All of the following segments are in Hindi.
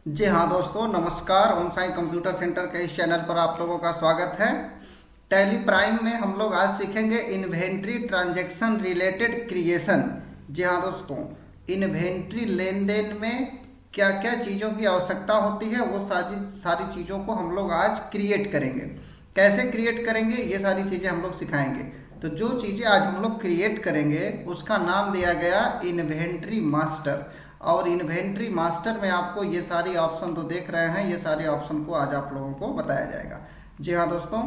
जी हाँ दोस्तों, नमस्कार। ओम साई कंप्यूटर सेंटर के इस चैनल पर आप लोगों का स्वागत है। टैली प्राइम में हम लोग आज सीखेंगे इन्वेंट्री ट्रांजैक्शन रिलेटेड क्रिएशन। जी हाँ दोस्तों, इन्वेंट्री लेन देन में क्या क्या चीज़ों की आवश्यकता होती है वो सारी सारी चीज़ों को हम लोग आज क्रिएट करेंगे। कैसे क्रिएट करेंगे ये सारी चीज़ें हम लोग सिखाएंगे। तो जो चीज़ें आज हम लोग क्रिएट करेंगे उसका नाम दिया गया इन्वेंट्री मास्टर। और इन्वेंट्री मास्टर में आपको ये सारी ऑप्शन तो देख रहे हैं, ये सारे ऑप्शन को आज आप लोगों को बताया जाएगा। जी हाँ दोस्तों,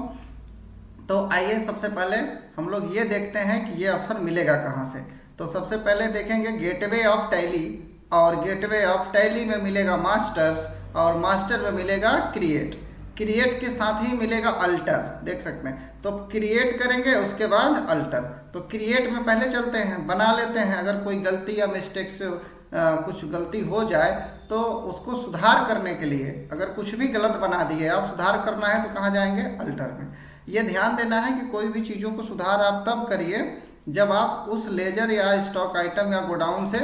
तो आइए सबसे पहले हम लोग ये देखते हैं कि ये ऑप्शन मिलेगा कहाँ से। तो सबसे पहले देखेंगे गेटवे ऑफ टैली, और गेटवे ऑफ टैली में मिलेगा मास्टर्स, और मास्टर में मिलेगा क्रिएट। क्रिएट के साथ ही मिलेगा अल्टर, देख सकते हैं। तो क्रिएट करेंगे उसके बाद अल्टर। तो क्रिएट में पहले चलते हैं, बना लेते हैं। अगर कोई गलती या मिस्टेक से कुछ गलती हो जाए तो उसको सुधार करने के लिए, अगर कुछ भी गलत बना दिए आप, सुधार करना है तो कहाँ जाएंगे? अल्टर में। ये ध्यान देना है कि कोई भी चीज़ों को सुधार आप तब करिए जब आप उस लेजर या स्टॉक आइटम या गोडाउन से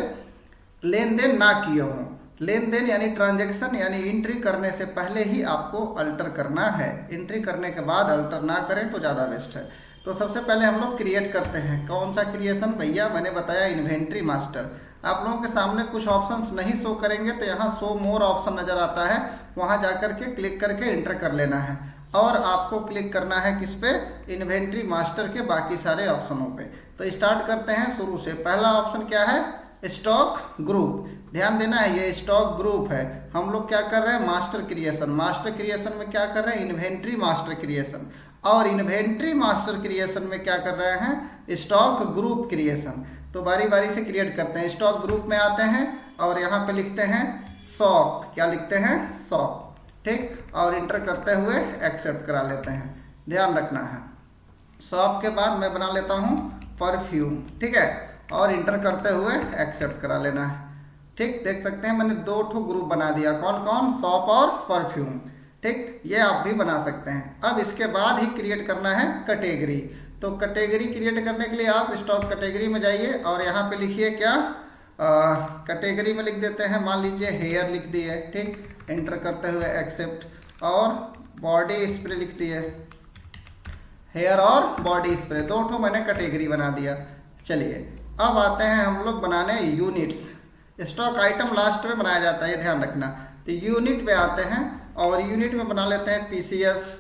लेन देन ना किए हों। लेन देन यानी ट्रांजैक्शन यानी एंट्री करने से पहले ही आपको अल्टर करना है। एंट्री करने के बाद अल्टर ना करें तो ज़्यादा बेस्ट है। तो सबसे पहले हम लोग क्रिएट करते हैं। कौन सा क्रिएशन भैया? मैंने बताया इन्वेंट्री मास्टर। आप लोगों के सामने कुछ ऑप्शंस नहीं शो करेंगे तो यहाँ शो मोर ऑप्शन नज़र आता है, वहाँ जाकर के क्लिक करके एंटर कर लेना है। और आपको क्लिक करना है किस पे? इन्वेंट्री मास्टर के बाकी सारे ऑप्शनों पे। तो स्टार्ट करते हैं शुरू से। पहला ऑप्शन क्या है? Stock group. ध्यान देना है, ये स्टॉक ग्रुप है। हम लोग क्या कर रहे हैं? Master creation. मास्टर क्रिएशन में क्या कर रहे हैं? Inventory master creation. और इन्वेंट्री मास्टर क्रिएशन में क्या कर रहे हैं? Stock group creation. तो बारी बारी से क्रिएट करते हैं। स्टॉक ग्रुप में आते हैं और यहाँ पे लिखते हैं शॉप। क्या लिखते हैं? शॉप। ठीक, और इंटर करते हुए एक्सेप्ट करा लेते हैं। ध्यान रखना है। शॉप के बाद मैं बना लेता हूँ परफ्यूम। ठीक है, और इंटर करते हुए एक्सेप्ट करा लेना है। ठीक, देख सकते हैं मैंने दो ठो ग्रुप बना दिया। कौन कौन? शॉप और परफ्यूम। ठीक, ये आप भी बना सकते हैं। अब इसके बाद ही क्रिएट करना है कैटेगरी। तो कैटेगरी क्रिएट करने के लिए आप स्टॉक कैटेगरी में जाइए और यहाँ पे लिखिए क्या? कैटेगरी में लिख देते हैं, मान लीजिए हेयर लिख दिए। ठीक, एंटर करते हुए एक्सेप्ट, और बॉडी स्प्रे लिख दिए। हेयर और बॉडी स्प्रे दो ठो मैंने कैटेगरी बना दिया। चलिए अब आते हैं हम लोग बनाने यूनिट्स। स्टॉक आइटम लास्ट में बनाया जाता है, ये ध्यान रखना। तो यूनिट में आते हैं और यूनिट में बना लेते हैं पीसीएस।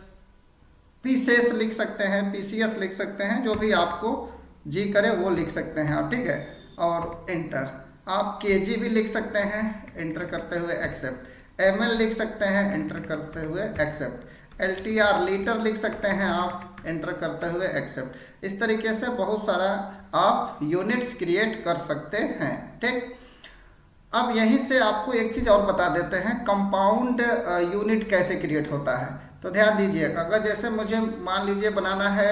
पीसेस लिख सकते हैं, पीसीएस लिख सकते हैं, जो भी आपको जी करे वो लिख सकते हैं आप। ठीक है, और एंटर। आप केजी भी लिख सकते हैं, एंटर करते हुए एक्सेप्ट। एमएल लिख सकते हैं, एंटर करते हुए एक्सेप्ट। एलटीआर लीटर लिख सकते हैं आप, एंटर करते हुए एक्सेप्ट। इस तरीके से बहुत सारा आप यूनिट्स क्रिएट कर सकते हैं। ठीक, अब यहीं से आपको एक चीज़ और बता देते हैं, कंपाउंड यूनिट कैसे क्रिएट होता है। तो ध्यान दीजिए, अगर जैसे मुझे मान लीजिए बनाना है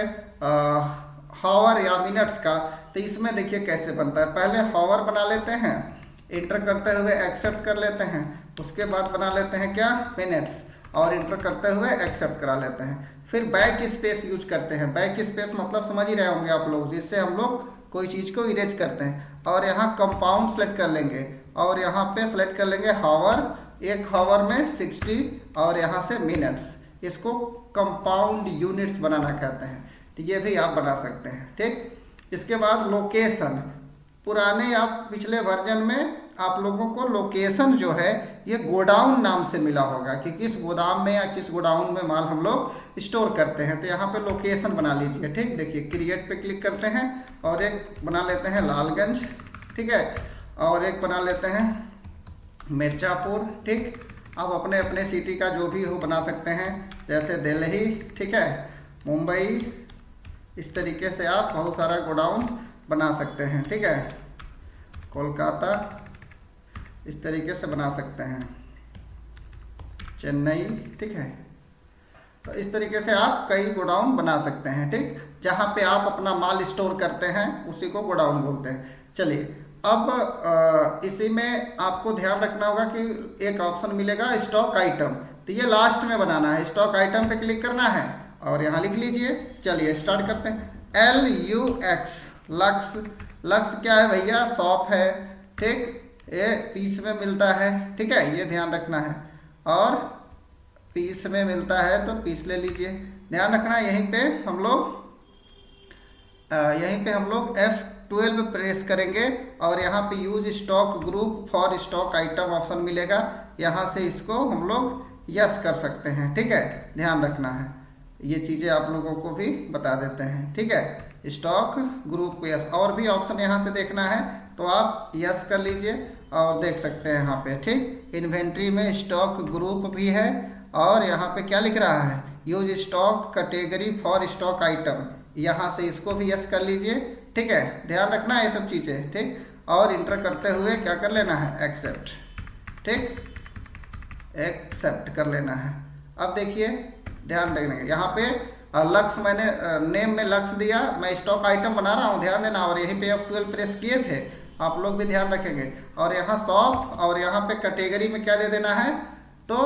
हावर या मिनट्स का, तो इसमें देखिए कैसे बनता है। पहले हावर बना लेते हैं, इंटर करते हुए एक्सेप्ट कर लेते हैं। उसके बाद बना लेते हैं क्या? मिनट्स, और इंटर करते हुए एक्सेप्ट करा लेते हैं। फिर बैक स्पेस यूज करते हैं। बैक स्पेस मतलब समझ ही रहे होंगे आप लोग, जिससे हम लोग कोई चीज़ को इरेज करते हैं। और यहाँ कंपाउंड सेलेक्ट कर लेंगे और यहाँ पे सेलेक्ट कर लेंगे हावर। एक हावर में 60 और यहाँ से मिनट्स। इसको कंपाउंड यूनिट्स बनाना कहते हैं। तो ये भी आप बना सकते हैं। ठीक, इसके बाद लोकेशन। पुराने या पिछले वर्जन में आप लोगों को लोकेशन जो है ये गोडाउन नाम से मिला होगा कि किस गोदाम में या किस गोडाउन में माल हम लोग स्टोर करते हैं। तो यहाँ पे लोकेशन बना लीजिए। ठीक, देखिए क्रिएट पे क्लिक करते हैं और एक बना लेते हैं लालगंज। ठीक है, और एक बना लेते हैं मिर्ज़ापुर। ठीक, आप अपने अपने सिटी का जो भी हो बना सकते हैं, जैसे दिल्ली। ठीक है, मुंबई। इस तरीके से आप बहुत सारा गोडाउन बना सकते हैं। ठीक है, कोलकाता, इस तरीके से बना सकते हैं, चेन्नई। ठीक है, तो इस तरीके से आप कई गोडाउन बना सकते हैं। ठीक, जहाँ पे आप अपना माल स्टोर करते हैं उसी को गोडाउन बोलते हैं। चलिए अब इसी में आपको ध्यान रखना होगा कि एक ऑप्शन मिलेगा स्टॉक आइटम। तो ये लास्ट में बनाना है। स्टॉक आइटम पे क्लिक करना है और यहाँ लिख लीजिए। चलिए स्टार्ट करते हैं। LUX, lux. लक्स क्या है भैया? शॉप है। ठीक, ये पीस में मिलता है। ठीक है, ये ध्यान रखना है। और पीस में मिलता है तो पीस ले लीजिए। ध्यान रखना यहीं पे हम लोग F12 प्रेस करेंगे और यहाँ पे use stock group for stock item option मिलेगा, यहाँ से इसको हम लोग यस कर सकते हैं। ठीक है, ध्यान रखना है, ये चीज़ें आप लोगों को भी बता देते हैं। ठीक है, स्टॉक ग्रुप को यस, और भी ऑप्शन यहाँ से देखना है तो आप यस कर लीजिए और देख सकते हैं यहाँ पे। ठीक, इन्वेंट्री में स्टॉक ग्रुप भी है और यहाँ पे क्या लिख रहा है, use stock category for stock item, यहाँ से इसको भी यस कर लीजिए। ठीक है, ध्यान रखना है ये सब चीज़ें। ठीक, और इंटर करते हुए क्या कर लेना है, एक्सेप्ट। ठीक, एक्सेप्ट कर लेना है। अब देखिए ध्यान देने का, यहाँ पे लक्ष्य मैंने नेम में लक्ष्य दिया, मैं स्टॉक आइटम बना रहा हूँ, ध्यान देना। और यहीं पे F12 प्रेस किए थे, आप लोग भी ध्यान रखेंगे। और यहाँ शॉप और यहाँ पे कैटेगरी में क्या दे देना है, तो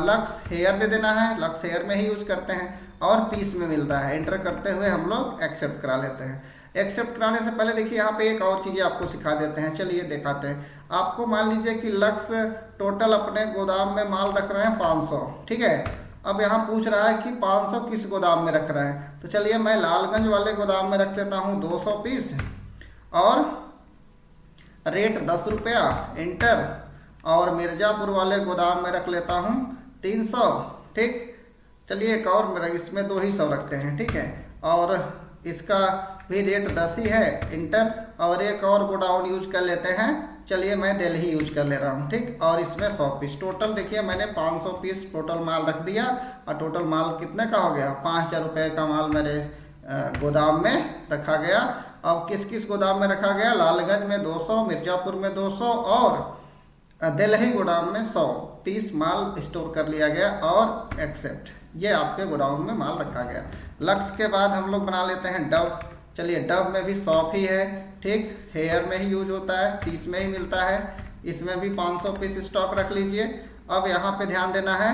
लक्ष्य हेयर दे देना है, लक्ष्य हेयर में ही यूज करते हैं और पीस में मिलता है। एंटर करते हुए हम लोग एक्सेप्ट करा लेते हैं। एक्सेप्ट कराने से पहले देखिए यहाँ पे एक और चीज़ें आपको सिखा देते हैं, चलिए दिखाते हैं आपको। मान लीजिए कि लक्ष्य टोटल अपने गोदाम में माल रख रहे हैं 500। ठीक है, अब यहाँ पूछ रहा है कि 500 किस गोदाम में रख रहे हैं, तो चलिए मैं लालगंज वाले गोदाम में रख देता हूँ 200 पीस और रेट 10 रुपया, इंटर। और मिर्ज़ापुर वाले गोदाम में रख लेता हूँ 300। ठीक, चलिए एक और मेरा इसमें 200 रखते हैं। ठीक है, और इसका भी रेट 10 ही है, इंटर। और एक और गोडाउन यूज कर लेते हैं, चलिए मैं दिल्ली यूज कर ले रहा हूँ। ठीक, और इसमें 100 पीस टोटल, देखिए मैंने 500 पीस टोटल माल रख दिया और टोटल माल कितने का हो गया, 5000 रुपये का माल मेरे गोदाम में रखा गया। अब किस किस गोदाम में रखा गया, लालगंज में 200, मिर्ज़ापुर में 200 और दिल्ली गोदाम में 100 पीस माल स्टोर कर लिया गया। और एक्सेप्ट, ये आपके गोदाम में माल रखा गया। लक्ष्य के बाद हम लोग बना लेते हैं डव। चलिए डव में भी शॉप ही है। ठीक, हेयर में ही यूज होता है, पीस में ही मिलता है, इसमें भी 500 पीस स्टॉक रख लीजिए। अब यहाँ पे ध्यान देना है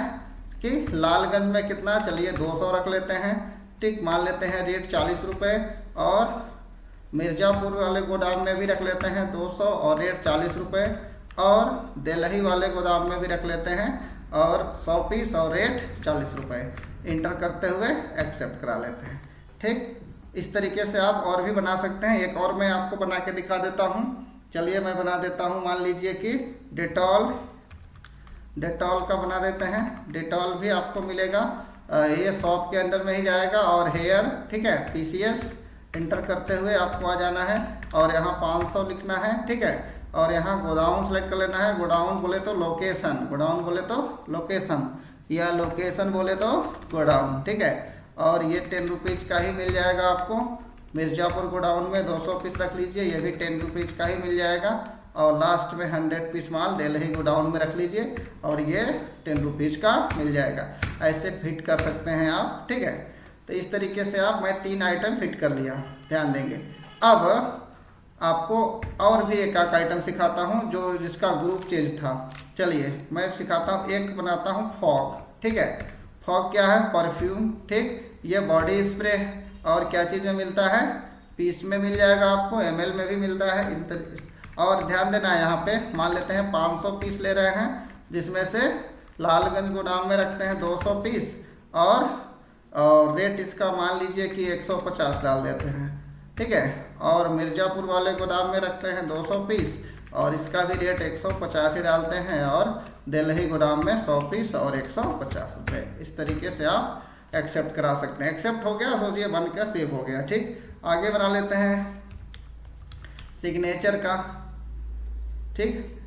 कि लालगंज में कितना, चलिए 200 रख लेते हैं। ठीक, मान लेते हैं रेट 40 रुपये। और मिर्ज़ापुर वाले गोदाम में भी रख लेते हैं 200 और रेट 40 रुपये। और दिल्ली वाले गोदाम में भी रख लेते हैं और 100 पीस और रेट 40 रुपये। इंटर करते हुए एक्सेप्ट करा लेते हैं। ठीक, इस तरीके से आप और भी बना सकते हैं। एक और मैं आपको बना के दिखा देता हूँ, चलिए मैं बना देता हूँ। मान लीजिए कि डेटॉल का बना देते हैं। डेटॉल भी आपको मिलेगा, ये शॉप के अंडर में ही जाएगा। और हेयर, ठीक है, PCS। इंटर करते हुए आपको आ जाना है और यहाँ 500 लिखना है। ठीक है, और यहाँ गोडाउन सेलेक्ट कर लेना है। गोडाउन बोले तो लोकेशन, गोडाउन बोले तो लोकेशन, या लोकेशन बोले तो गोडाउन। ठीक है, और ये 10 रुपीज़ का ही मिल जाएगा आपको। मिर्ज़ापुर गोडाउन में 200 पीस रख लीजिए, ये भी 10 रुपीज़ का ही मिल जाएगा। और लास्ट में 100 पीस माल दिल्ली गोडाउन में रख लीजिए और ये 10 रुपीज़ का मिल जाएगा। ऐसे फिट कर सकते हैं आप। ठीक है, तो इस तरीके से मैं 3 आइटम फिट कर लिया, ध्यान देंगे। अब आपको और भी एक आइटम सिखाता हूँ जो जिसका ग्रुप चेंज था। चलिए मैं सिखाता हूँ, एक बनाता हूँ फॉग। ठीक है, फॉग क्या है, परफ्यूम। ठीक, ये बॉडी स्प्रे और क्या चीज़ में मिलता है, पीस में मिल जाएगा आपको, ml में भी मिलता है। और ध्यान देना है यहाँ पे, मान लेते हैं 500 पीस ले रहे हैं, जिसमें से लालगंज गोदाम में रखते हैं 200 पीस और रेट इसका मान लीजिए कि 150 डाल देते हैं। ठीक है, और मिर्ज़ापुर वाले गोदाम में रखते हैं 200 पीस और इसका भी रेट 150 ही डालते हैं। और दिल्ली गोदाम में 100 पीस और 150 रुपये। इस तरीके से आप एक्सेप्ट करा सकते हैं। एक्सेप्ट हो गया, सोचिए बन के सेव हो गया। ठीक, आगे बना लेते हैं सिग्नेचर का। ठीक,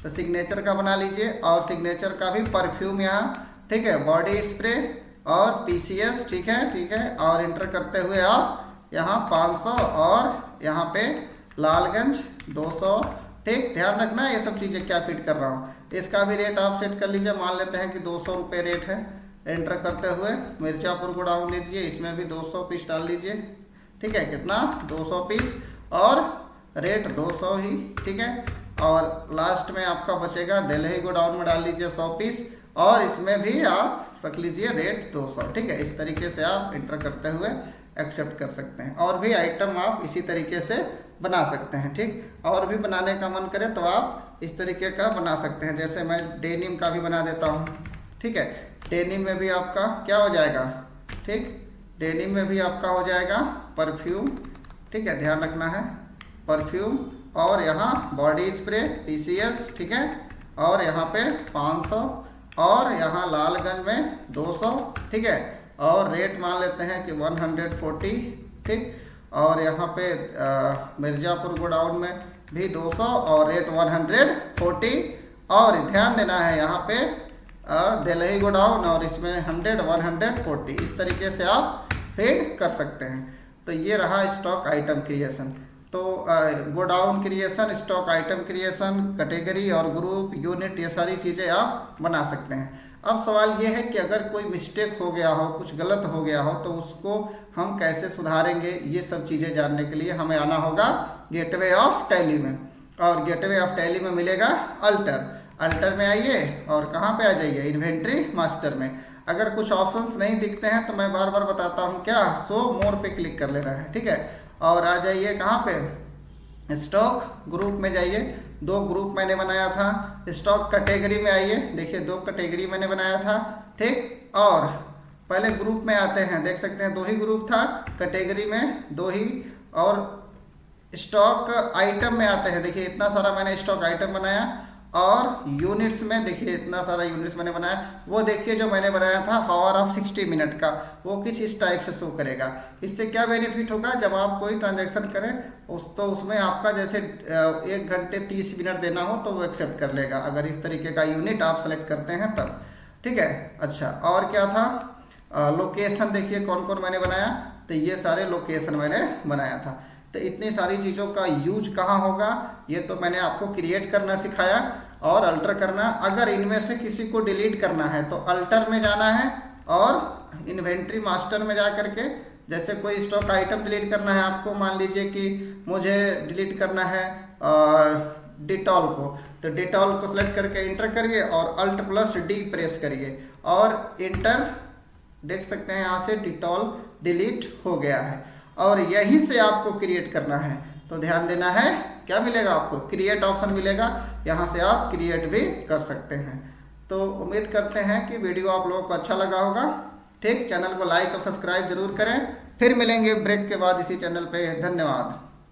तो सिग्नेचर का बना लीजिए और सिग्नेचर का भी परफ्यूम यहाँ। ठीक है, बॉडी स्प्रे और PCS। ठीक है, और इंटर करते हुए आप यहाँ 500 और यहाँ पे लालगंज 200। ठीक, ध्यान रखना ये सब चीज़ें क्या फिट कर रहा हूँ। इसका भी रेट आप सेट कर लीजिए, मान लेते हैं कि 200 रुपये रेट है। एंटर करते हुए मिर्ज़ापुर गोडाउन लीजिए, इसमें भी 200 पीस डाल लीजिए। ठीक है, कितना, 200 पीस और रेट 200 ही। ठीक है, और लास्ट में आपका बचेगा दिल्ली गोडाउन में डाल लीजिए 100 पीस और इसमें भी आप रख लीजिए रेट 200। ठीक है, इस तरीके से आप इंटर करते हुए एक्सेप्ट कर सकते हैं। और भी आइटम आप इसी तरीके से बना सकते हैं। ठीक, और भी बनाने का मन करे तो आप इस तरीके का बना सकते हैं। जैसे मैं डेनिम का भी बना देता हूँ, ठीक है। डेनिम में भी आपका क्या हो जाएगा, ठीक, डेनिम में भी आपका हो जाएगा परफ्यूम, ठीक है, ध्यान रखना है, परफ्यूम। और यहाँ बॉडी स्प्रे PCS, ठीक है, और यहाँ पे 500, और यहाँ लालगंज में 200, ठीक है, और रेट मान लेते हैं कि 140, ठीक। और यहाँ पे मिर्ज़ापुर गोडाउन में भी 200 और रेट 140। और ध्यान देना है यहाँ पे दिल्ली गोडाउन और इसमें 100 140, इस तरीके से आप फीड कर सकते हैं। तो ये रहा स्टॉक आइटम क्रिएशन। तो godown creation, stock item creation, category और ग्रुप, यूनिट, ये सारी चीज़ें आप बना सकते हैं। अब सवाल ये है कि अगर कोई मिस्टेक हो गया हो, कुछ गलत हो गया हो, तो उसको हम कैसे सुधारेंगे, ये सब चीज़ें जानने के लिए हमें आना होगा गेटवे ऑफ टैली में। और गेटवे ऑफ टैली में मिलेगा अल्टर। अल्टर में आइए और कहाँ पे आ जाइए, इन्वेंट्री मास्टर में। अगर कुछ ऑप्शंस नहीं दिखते हैं तो मैं बार बार बताता हूँ, क्या, शो मोर पे क्लिक कर लेना है, ठीक है। और आ जाइए कहाँ पे, स्टॉक ग्रुप में जाइए। 2 ग्रुप मैंने बनाया था। स्टॉक कैटेगरी में आइए, देखिए 2 कैटेगरी मैंने बनाया था, ठीक। और पहले ग्रुप में आते हैं, देख सकते हैं 2 ही ग्रुप था, कैटेगरी में 2 ही। और स्टॉक आइटम में आते हैं, देखिए इतना सारा मैंने स्टॉक आइटम बनाया। और यूनिट्स में देखिए इतना सारा यूनिट्स मैंने बनाया। वो देखिए जो मैंने बनाया था हावर ऑफ 60 मिनट का, वो कुछ इस टाइप से शो करेगा। इससे क्या बेनिफिट होगा, जब आप कोई ट्रांजैक्शन करें तो उसमें आपका जैसे 1 घंटे 30 मिनट देना हो तो वो एक्सेप्ट कर लेगा, अगर इस तरीके का यूनिट आप सेलेक्ट करते हैं तब, ठीक है। अच्छा, और क्या था, लोकेशन देखिए कौन कौन मैंने बनाया, तो ये सारे लोकेशन मैंने बनाया था। तो इतनी सारी चीज़ों का यूज कहाँ होगा, ये तो मैंने आपको क्रिएट करना सिखाया और अल्टर करना। अगर इनमें से किसी को डिलीट करना है तो अल्टर में जाना है और इन्वेंट्री मास्टर में जा करके, जैसे कोई स्टॉक आइटम डिलीट करना है आपको, मान लीजिए कि मुझे डिलीट करना है डिटॉल को, तो डिटॉल को सिलेक्ट करके इंटर करिए और Alt+D प्रेस करिए और इंटर, देख सकते हैं यहाँ से डिटॉल डिलीट हो गया है। और यहीं से आपको क्रिएट करना है, तो ध्यान देना है, क्या मिलेगा आपको, क्रिएट ऑप्शन मिलेगा, यहाँ से आप क्रिएट भी कर सकते हैं। तो उम्मीद करते हैं कि वीडियो आप लोगों को अच्छा लगा होगा, ठीक। चैनल को लाइक और सब्सक्राइब जरूर करें। फिर मिलेंगे ब्रेक के बाद इसी चैनल पे। धन्यवाद।